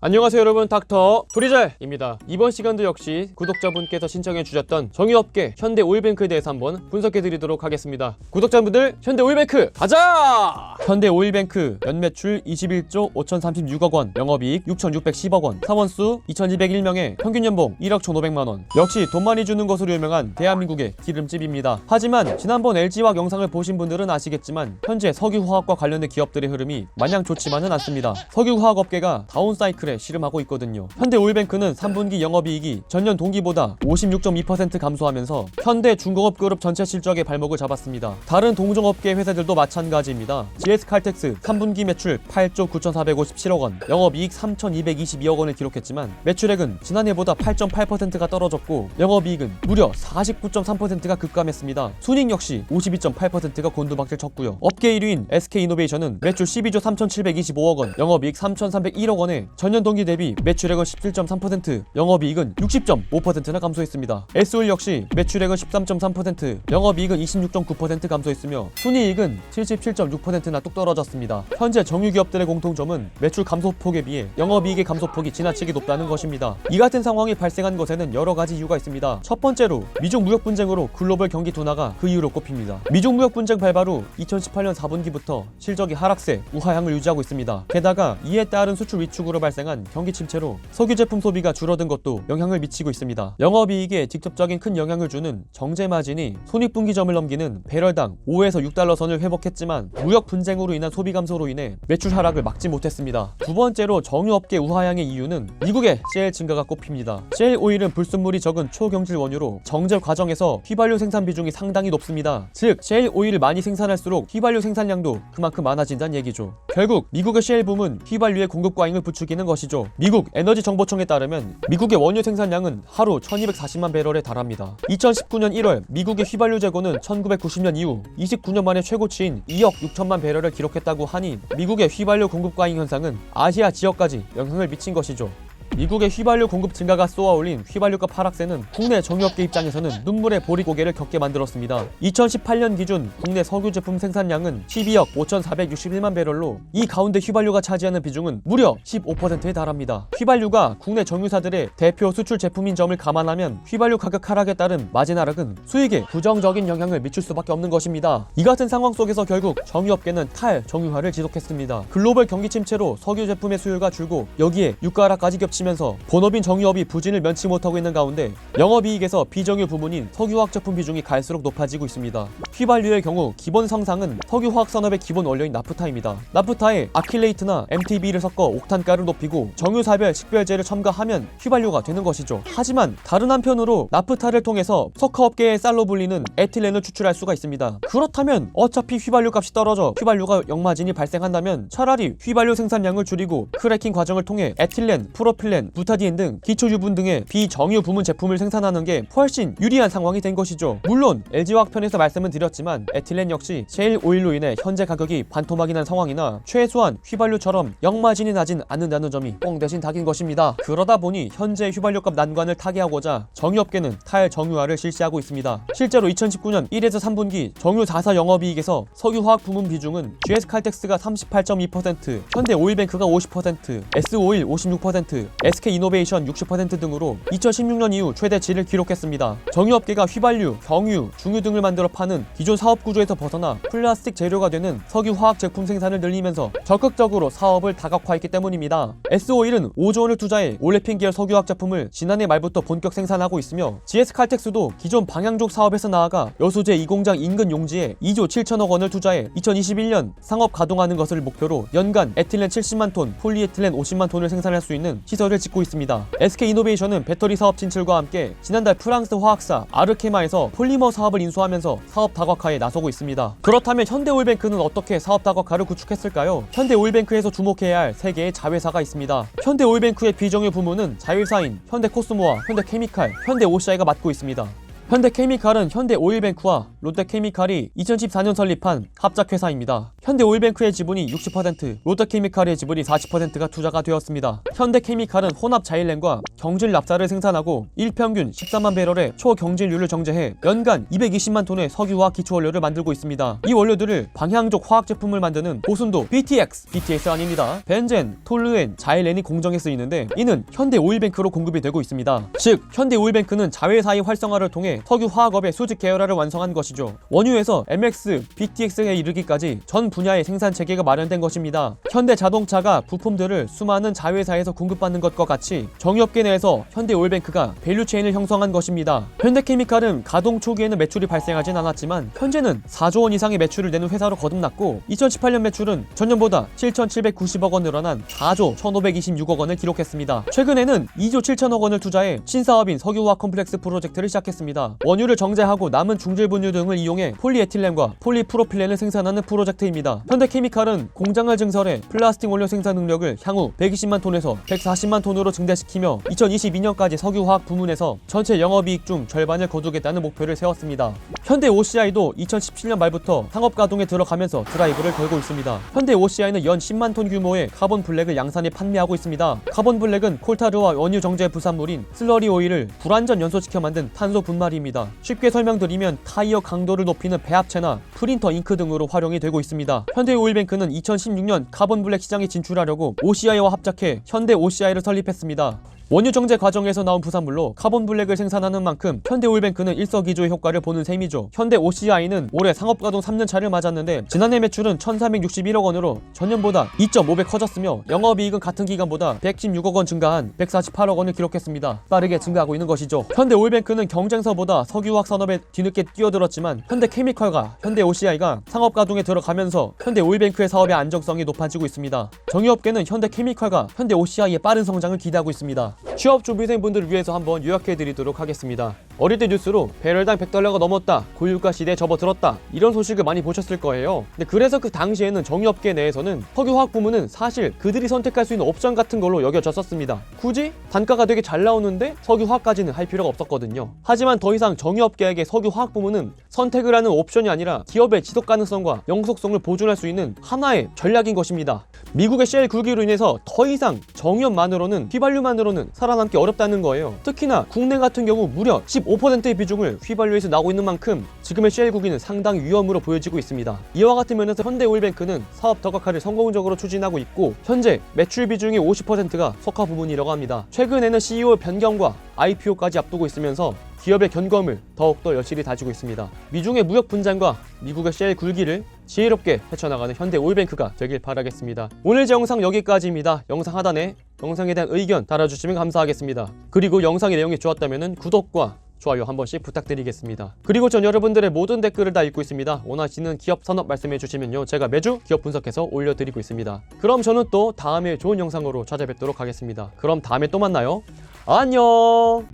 안녕하세요 여러분, 닥터 도리잘입니다. 이번 시간도 역시 구독자분께서 신청해 주셨던 정유업계 현대오일뱅크에 대해서 한번 분석해 드리도록 하겠습니다. 구독자분들, 현대오일뱅크 가자! 현대오일뱅크 연매출 21조 5,036억 원, 영업이익 6,610억 원, 사원수 2,201명에 평균 연봉 1억 1,500만 원. 역시 돈 많이 주는 것으로 유명한 대한민국의 기름집입니다. 하지만 지난번 LG화학 영상을 보신 분들은 아시겠지만 현재 석유화학과 관련된 기업들의 흐름이 마냥 좋지만은 않습니다. 석유화학 업계가 다운사이클에 씨름하고 있거든요. 현대오일뱅크는 3분기 영업이익이 전년 동기보다 56.2% 감소하면서 현대중공업그룹 전체 실적의 발목을 잡았습니다. 다른 동종업계 회사들도 마찬가지입니다. GS칼텍스 3분기 매출 8조 9,457억 원, 영업이익 3,222억 원을 기록했지만 매출액은 지난해보다 8.8%가 떨어졌고 영업이익은 무려 49.3%가 급감했습니다. 순이익 역시 52.8%가 곤두박질 쳤고요. 업계 1위인 SK이노베이션은 매출 12조 3,725억 원, 영업이익 3,301억 원에 전년 동기 대비 매출액은 17.3%, 영업이익은 60.5%나 감소했습니다. S오일 역시 매출액은 13.3%, 영업이익은 26.9% 감소했으며 순이익은 77.6%나 뚝 떨어졌습니다. 현재 정유기업들의 공통점은 매출 감소폭에 비해 영업이익의 감소폭이 지나치게 높다는 것입니다. 이 같은 상황이 발생한 것에는 여러 가지 이유가 있습니다. 첫 번째로 미중 무역 분쟁으로 글로벌 경기 둔화가 그 이유로 꼽힙니다. 미중 무역 분쟁 발발 후 2018년 4분기부터 실적이 하락세, 우하향을 유지하고 있습니다. 게다가 이에 따른 수출 위축으로 발생한 경기 침체로 석유 제품 소비가 줄어든 것도 영향을 미치고 있습니다. 영업이익에 직접적인 큰 영향을 주는 정제 마진이 손익분기점을 넘기는 배럴당 5에서 6달러 선을 회복했지만 무역 분쟁으로 인한 소비 감소로 인해 매출 하락을 막지 못했습니다. 두 번째로 정유업계 우하향의 이유는 미국의 셰일 증가가 꼽힙니다. 셰일 오일은 불순물이 적은 초경질 원유로 정제 과정에서 휘발유 생산 비중이 상당히 높습니다. 즉 셰일 오일을 많이 생산할수록 휘발유 생산량도 그만큼 많아진다는 얘기죠. 결국 미국의 셰일 붐은 휘발유의 공급 과잉을 부추기는 것이죠. 미국 에너지정보청에 따르면 미국의 원유 생산량은 하루 1240만 배럴에 달합니다. 2019년 1월 미국의 휘발유 재고는 1990년 이후 29년 만에 최고치인 2억 6천만 배럴을 기록했다고 하니 미국의 휘발유 공급 과잉 현상은 아시아 지역까지 영향을 미친 것이죠. 미국의 휘발유 공급 증가가 쏘아올린 휘발유값 하락세는 국내 정유업계 입장에서는 눈물의 보리고개를 겪게 만들었습니다. 2018년 기준 국내 석유 제품 생산량은 12억 5,461만 배럴로 이 가운데 휘발유가 차지하는 비중은 무려 15%에 달합니다. 휘발유가 국내 정유사들의 대표 수출 제품인 점을 감안하면 휘발유 가격 하락에 따른 마진 하락은 수익에 부정적인 영향을 미칠 수밖에 없는 것입니다. 이 같은 상황 속에서 결국 정유업계는 탈정유화를 지속했습니다. 글로벌 경기 침체로 석유 제품의 수요가 줄고 여기에 유가 하락까지 겹치면서 본업인 정유업이 부진을 면치 못하고 있는 가운데 영업이익에서 비정유 부문인 석유화학 제품 비중이 갈수록 높아지고 있습니다. 휘발유의 경우 기본 성상은 석유화학 산업의 기본 원료인 나프타입니다. 나프타에 아킬레이트나 MTB를 섞어 옥탄가를 높이고 정유사별 식별제를 첨가하면 휘발유가 되는 것이죠. 하지만 다른 한편으로 나프타를 통해서 석화업계의 쌀로 불리는 에틸렌을 추출할 수가 있습니다. 그렇다면 어차피 휘발유 값이 떨어져 휘발유가 역마진이 발생한다면 차라리 휘발유 생산량을 줄이고 크래킹 과정을 통해 에틸렌, 프로필렌, 부타디엔 등 기초 유분 등의 비정유 부문 제품을 생산하는 게 훨씬 유리한 상황이 된 것이죠. 물론 LG화학 편에서 말씀은 드렸지만 에틸렌 역시 셰일 오일로 인해 현재 가격이 반토막이 난 상황이나 최소한 휘발유처럼 역마진이 나진 않는다는 점이 뻥 대신 닭인 것입니다. 그러다 보니 현재 휘발유값 난관을 타개하고자 정유업계는 탈정유화를 실시하고 있습니다. 실제로 2019년 1에서 3분기 정유 4사 영업이익에서 석유화학 부문 비중은 GS칼텍스가 38.2%, 현대오일뱅크가 50%, S오일 56%, SK이노베이션 60% 등으로 2016년 이후 최대치를 기록했습니다. 정유업계가 휘발유, 경유, 중유 등을 만들어 파는 기존 사업 구조에서 벗어나 플라스틱 재료가 되는 석유화학 제품 생산을 늘리면서 적극적으로 사업을 다각화했기 때문입니다. S오일은 5조 원을 투자해 올레핀 계열 석유화학 제품을 지난해 말부터 본격 생산하고 있으며 GS칼텍스도 기존 방향족 사업에서 나아가 여수제 2공장 인근 용지에 2조 7천억 원을 투자해 2021년 상업 가동하는 것을 목표로 연간 에틸렌 70만 톤, 폴리에틸렌 50만 톤을 생산할 수 있는 시설을 짓고 있습니다. SK이노베이션은 배터리 사업 진출과 함께 지난달 프랑스 화학사 아르케마에서 폴리머 사업을 인수하면서 사업 다각화에 나서고 있습니다. 그렇다면 현대오일뱅크는 어떻게 사업 다각화를 구축했을까요? 현대오일뱅크에서 주목해야 할 3개의 자회사가 있습니다. 현대오일뱅크의 비정유 부문은 자회사인 현대코스모와 현대케미칼, 현대오시아이가 맡고 있습니다. 현대케미칼은 현대오일뱅크와 롯데케미칼이 2014년 설립한 합작회사입니다. 현대오일뱅크의 지분이 60%, 롯데케미칼의 지분이 40%가 투자가 되었습니다. 현대케미칼은 혼합 자일렌과 경질 납사를 생산하고 일평균 14만 배럴의 초경질률을 정제해 연간 220만 톤의 석유화 기초원료를 만들고 있습니다. 이 원료들을 방향족 화학 제품을 만드는 고순도 BTX 아닙니다. 벤젠, 톨루엔, 자일렌이 공정에 쓰이는데 이는 현대오일뱅크로 공급이 되고 있습니다. 즉 현대오일뱅크는 자회사의 활성화를 통해 석유화학업의 수직 계열화를 완성한 것이죠. 원유에서 MX, BTX에 이르기까지 전 분야의 생산 체계가 마련된 것입니다. 현대자동차가 부품들을 수많은 자회사에서 공급받는 것과 같이 정유업계 내에서 현대오일뱅크가 밸류체인을 형성한 것입니다. 현대케미칼은 가동 초기에는 매출이 발생하진 않았지만 현재는 4조 원 이상의 매출을 내는 회사로 거듭났고 2018년 매출은 전년보다 7,790억 원 늘어난 4조 1,526억 원을 기록했습니다. 최근에는 2조 7천억 원을 투자해 신사업인 석유화학 컴플렉스 프로젝트를 시작했습니다. 원유를 정제하고 남은 중질 분유 등을 이용해 폴리에틸렌과 폴리프로필렌을 생산하는 프로젝트입니다. 현대케미칼은 공장을 증설해 플라스틱 원료 생산 능력을 향후 120만 톤에서 140만 톤으로 증대시키며 2022년까지 석유화학 부문에서 전체 영업이익 중 절반을 거두겠다는 목표를 세웠습니다. 현대 OCI도 2017년 말부터 상업 가동에 들어가면서 드라이브를 걸고 있습니다. 현대 OCI는 연 10만 톤 규모의 카본 블랙을 양산해 판매하고 있습니다. 카본 블랙은 콜타르와 원유 정제 부산물인 슬러리 오일을 불완전 연소시켜 만든 탄소 분말입니다. 쉽게 설명드리면 타이어 강도를 높이는 배합체나 프린터 잉크 등으로 활용이 되고 있습니다. 현대오일뱅크는 2016년 카본 블랙 시장에 진출하려고 OCI와 합작해 현대 OCI를 설립했습니다. 원유 정제 과정에서 나온 부산물로 카본 블랙을 생산하는 만큼 현대오일뱅크는 일석이조의 효과를 보는 셈이죠. 현대 OCI는 올해 상업가동 3년차를 맞았는데 지난해 매출은 1,461억 원으로 전년보다 2.5배 커졌으며 영업이익은 같은 기간보다 116억 원 증가한 148억 원을 기록했습니다. 빠르게 증가하고 있는 것이죠. 현대오일뱅크는 경쟁사보다 석유화학 산업에 뒤늦게 뛰어들었지만 현대케미칼과 현대 OCI가 상업가동에 들어가면서 현대오일뱅크의 사업의 안정성이 높아지고 있습니다. 정유업계는 현대케미칼과 현대 OCI의 빠른 성장을 기대하고 있습니다. 취업 준비생분들을 위해서 한번 요약해드리도록 하겠습니다. 어릴 때 뉴스로 배럴당 $100가 넘었다, 고유가 시대에 접어들었다 이런 소식을 많이 보셨을 거예요. 근데 그래서 그 당시에는 정유업계 내에서는 석유화학 부문은 사실 그들이 선택할 수 있는 옵션 같은 걸로 여겨졌었습니다. 굳이 단가가 되게 잘 나오는데 석유화학까지는 할 필요가 없었거든요. 하지만 더 이상 정유업계에게 석유화학 부문은 선택을 하는 옵션이 아니라 기업의 지속 가능성과 영속성을 보존할 수 있는 하나의 전략인 것입니다. 미국의 쉘 굴기로 인해서 더 이상 정유업만으로는 휘발유만으로는 살아남기 어렵다는 거예요. 특히나 국내 같은 경우 무려 15%의 비중을 휘발유에서 나오고 있는 만큼 지금의 쉘 굴기는 상당히 위험으로 보여지고 있습니다. 이와 같은 면에서 현대오일뱅크는 사업 더각화를 성공적으로 추진하고 있고 현재 매출 비중이 50%가 석화 부문이라고 합니다. 최근에는 CEO 변경과 IPO까지 앞두고 있으면서 기업의 견고함을 더욱더 여실히 다지고 있습니다. 미중의 무역 분쟁과 미국의 쉘 굴기를 지혜롭게 헤쳐나가는 현대오일뱅크가 되길 바라겠습니다. 오늘 제 영상 여기까지입니다. 영상 하단에 영상에 대한 의견 달아주시면 감사하겠습니다. 그리고 영상의 내용이 좋았다면 구독과 좋아요 한 번씩 부탁드리겠습니다. 그리고 전 여러분들의 모든 댓글을 다 읽고 있습니다. 원하시는 기업 산업 말씀해 주시면요 제가 매주 기업 분석해서 올려드리고 있습니다. 그럼 저는 또 다음에 좋은 영상으로 찾아뵙도록 하겠습니다. 그럼 다음에 또 만나요. 안녕.